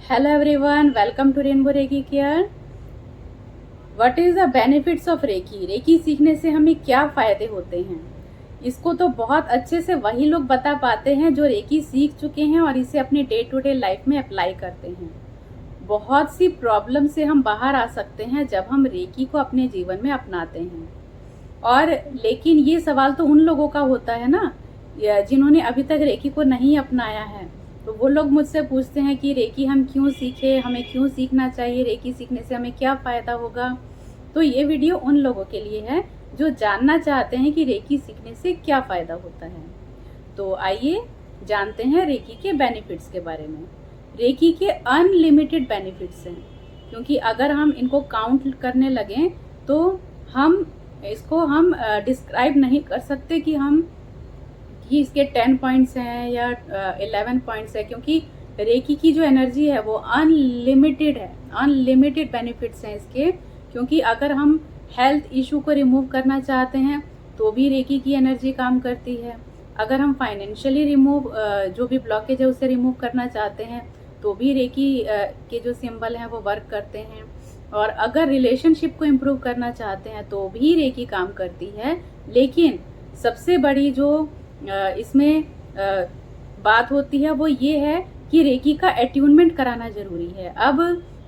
Hello everyone, welcome to Rainbow Reiki Care. What is the benefits of Reiki? Reiki सीखने से हमें क्या फ़ायदे होते हैं? इसको तो बहुत अच्छे से वही लोग बता पाते हैं जो रेकी सीख चुके हैं और इसे अपने डे टू डे लाइफ में अप्लाई करते हैं। बहुत सी प्रॉब्लम से हम बाहर आ सकते हैं जब हम रेकी को अपने जीवन में अपनाते हैं। और लेकिन ये सवाल तो उन लोगों का होता है ना जिन्होंने अभी तक रेकी को नहीं अपनाया है। तो वो लोग मुझसे पूछते हैं कि रेकी हम क्यों सीखें, हमें क्यों सीखना चाहिए, रेकी सीखने से हमें क्या फ़ायदा होगा। तो ये वीडियो उन लोगों के लिए है जो जानना चाहते हैं कि रेकी सीखने से क्या फ़ायदा होता है। तो आइए जानते हैं रेकी के बेनिफिट्स के बारे में। रेकी के अनलिमिटेड बेनिफिट्स हैं, क्योंकि अगर हम इनको काउंट करने लगें तो इसको हम डिस्क्राइब नहीं कर सकते कि इसके 10 पॉइंट्स हैं या 11 पॉइंट्स है, क्योंकि रेकी की जो एनर्जी है वो अनलिमिटेड है। अनलिमिटेड बेनिफिट्स हैं इसके, क्योंकि अगर हम हेल्थ इशू को रिमूव करना चाहते हैं तो भी रेकी की एनर्जी काम करती है। अगर हम फाइनेंशियली जो भी ब्लॉकेज है उसे रिमूव करना चाहते हैं तो भी रेकी के जो सिंबल हैं वो वर्क करते हैं। और अगर रिलेशनशिप को इम्प्रूव करना चाहते हैं तो भी रेकी काम करती है। लेकिन सबसे बड़ी जो इसमें बात होती है वो ये है कि रेकी का एट्यूनमेंट कराना जरूरी है। अब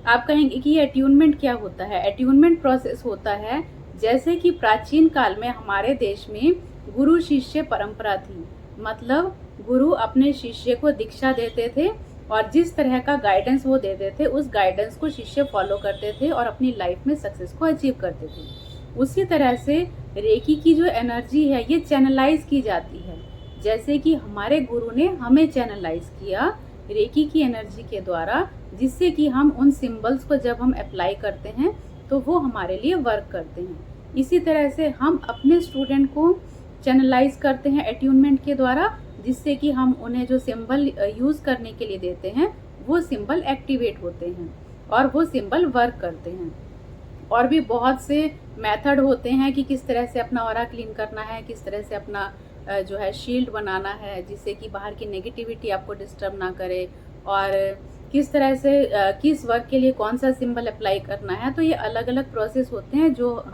आप कहेंगे कि ये एट्यूनमेंट क्या होता है? एट्यूनमेंट प्रोसेस होता है जैसे कि प्राचीन काल में हमारे देश में गुरु शिष्य परंपरा थी। मतलब गुरु अपने शिष्य को दीक्षा देते थे और जिस तरह का गाइडेंस वो देते थे उस गाइडेंस को शिष्य फॉलो करते थे और अपनी लाइफ में सक्सेस को अचीव करते थे। उसी तरह से रेकी की जो एनर्जी है ये चैनलाइज की जाती है, जैसे कि हमारे गुरु ने हमें चैनलाइज किया रेकी की एनर्जी के द्वारा, जिससे कि हम उन सिंबल्स को जब हम अप्लाई करते हैं तो वो हमारे लिए वर्क करते हैं। इसी तरह से हम अपने स्टूडेंट को चैनलाइज करते हैं एट्यूनमेंट के द्वारा, जिससे कि हम उन्हें जो सिंबल यूज़ करने के लिए देते हैं वो सिंबल एक्टिवेट होते हैं और वो सिंबल वर्क करते हैं। और भी बहुत से मेथड होते हैं कि किस तरह से अपना ऑरा क्लीन करना है, किस तरह से अपना जो है शील्ड बनाना है जिससे कि बाहर की नेगेटिविटी आपको डिस्टर्ब ना करे, और किस तरह से किस वर्क के लिए कौन सा सिंबल अप्लाई करना है। तो ये अलग अलग प्रोसेस होते हैं जो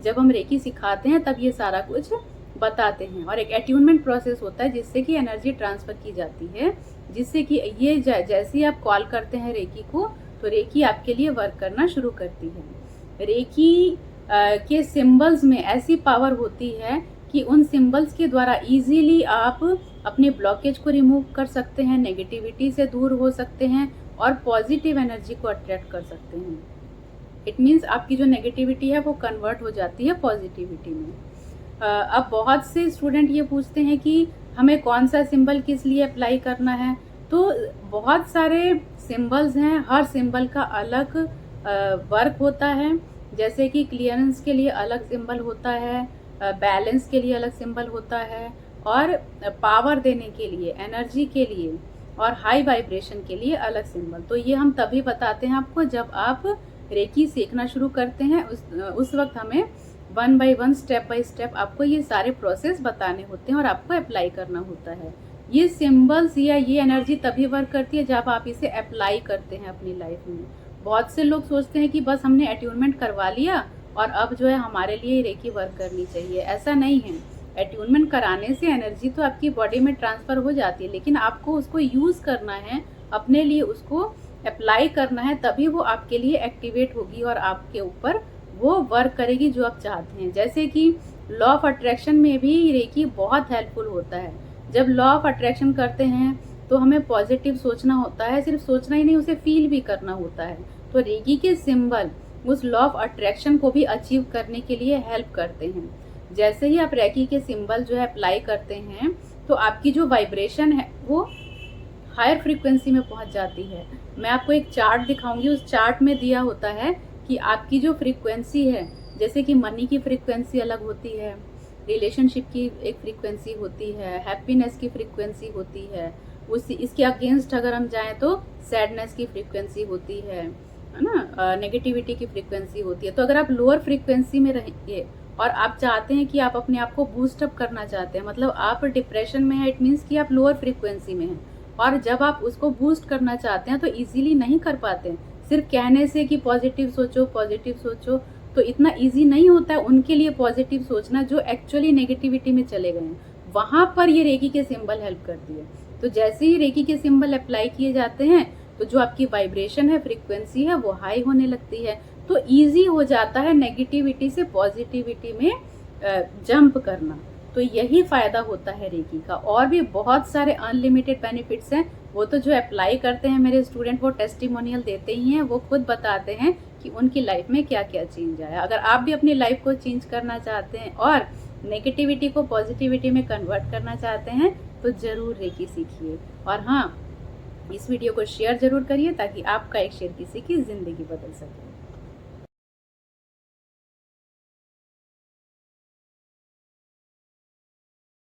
जब हम रेकी सिखाते हैं तब ये सारा कुछ बताते हैं। और एक एट्यूनमेंट प्रोसेस होता है जिससे कि एनर्जी ट्रांसफ़र की जाती है, जिससे कि ये जैसे ही आप कॉल करते हैं रेकी को तो रेकी आपके लिए वर्क करना शुरू करती है। रेकी के सिंबल्स में ऐसी पावर होती है कि उन सिंबल्स के द्वारा इजीली आप अपने ब्लॉकेज को रिमूव कर सकते हैं, नेगेटिविटी से दूर हो सकते हैं और पॉजिटिव एनर्जी को अट्रैक्ट कर सकते हैं। इट मीन्स आपकी जो नेगेटिविटी है वो कन्वर्ट हो जाती है पॉजिटिविटी में। अब बहुत से स्टूडेंट ये पूछते हैं कि हमें कौन सा सिंबल किस लिए अप्लाई करना है। तो बहुत सारे सिंबल्स हैं, हर सिंबल का अलग वर्क होता है। जैसे कि क्लियरेंस के लिए अलग सिंबल होता है, बैलेंस के लिए अलग सिंबल होता है, और पावर देने के लिए, एनर्जी के लिए और हाई वाइब्रेशन के लिए अलग सिंबल। तो ये हम तभी बताते हैं आपको जब आप रेकी सीखना शुरू करते हैं। उस वक्त हमें 1 बाय 1 स्टेप बाय स्टेप आपको ये सारे प्रोसेस बताने होते हैं और आपको अप्लाई करना होता है। ये सिंबल्स या ये एनर्जी तभी वर्क करती है जब आप इसे अप्लाई करते हैं अपनी लाइफ में। बहुत से लोग सोचते हैं कि बस हमने एट्यूनमेंट करवा लिया और अब जो है हमारे लिए रेकी वर्क करनी चाहिए। ऐसा नहीं है। एट्यूनमेंट कराने से एनर्जी तो आपकी बॉडी में ट्रांसफ़र हो जाती है, लेकिन आपको उसको यूज़ करना है, अपने लिए उसको अप्लाई करना है, तभी वो आपके लिए एक्टिवेट होगी और आपके ऊपर वो वर्क करेगी जो आप चाहते हैं। जैसे कि लॉ ऑफ अट्रैक्शन में भी रेकी बहुत हेल्पफुल होता है। जब लॉ ऑफ अट्रैक्शन करते हैं तो हमें पॉजिटिव सोचना होता है, सिर्फ सोचना ही नहीं, उसे फील भी करना होता है। तो रेकी के सिंबल उस लॉ ऑफ अट्रैक्शन को भी अचीव करने के लिए हेल्प करते हैं। जैसे ही आप रेकी के सिंबल जो है अप्लाई करते हैं तो आपकी जो वाइब्रेशन है वो हायर फ्रीक्वेंसी में पहुंच जाती है। मैं आपको एक चार्ट दिखाऊंगी, उस चार्ट में दिया होता है कि आपकी जो फ्रीक्वेंसी है, जैसे कि मनी की फ्रीक्वेंसी अलग होती है, रिलेशनशिप की एक फ्रीक्वेंसी होती है, हैप्पीनेस की फ्रीक्वेंसी होती है, इसके अगेंस्ट अगर हम जाएं तो सैडनेस की फ्रीक्वेंसी होती है ना, नेगेटिविटी की फ्रीक्वेंसी होती है। तो अगर आप लोअर फ्रीक्वेंसी में रहेंगे और आप चाहते हैं कि आप अपने आप को बूस्ट अप करना चाहते हैं, मतलब आप डिप्रेशन में हैं, इट मीन्स कि आप लोअर फ्रीक्वेंसी में हैं, और जब आप उसको बूस्ट करना चाहते हैं तो इजीली नहीं कर पाते हैं। सिर्फ कहने से कि पॉजिटिव सोचो, तो इतना इजी नहीं होता है उनके लिए पॉजिटिव सोचना जो एक्चुअली नेगेटिविटी में चले गए हैं। वहां पर ये रेकी के सिंबल हेल्प करती है। तो जैसे ही रेकी के सिंबल अप्लाई किए जाते हैं तो जो आपकी वाइब्रेशन है, फ्रीक्वेंसी है, वो हाई होने लगती है। तो इजी हो जाता है नेगेटिविटी से पॉजिटिविटी में जंप करना। तो यही फायदा होता है रेकी का। और भी बहुत सारे अनलिमिटेड बेनिफिट्स हैं, वो तो जो अप्लाई करते हैं मेरे स्टूडेंट वो टेस्टिमोनियल देते ही हैं, वो खुद बताते हैं कि उनकी लाइफ में क्या क्या चेंज आया। अगर आप भी अपनी लाइफ को चेंज करना चाहते हैं और नेगेटिविटी को पॉजिटिविटी में कन्वर्ट करना चाहते हैं तो जरूर रेकी सीखिए। और हाँ, इस वीडियो को शेयर जरूर करिए ताकि आपका एक शेयर किसी की जिंदगी बदल सके।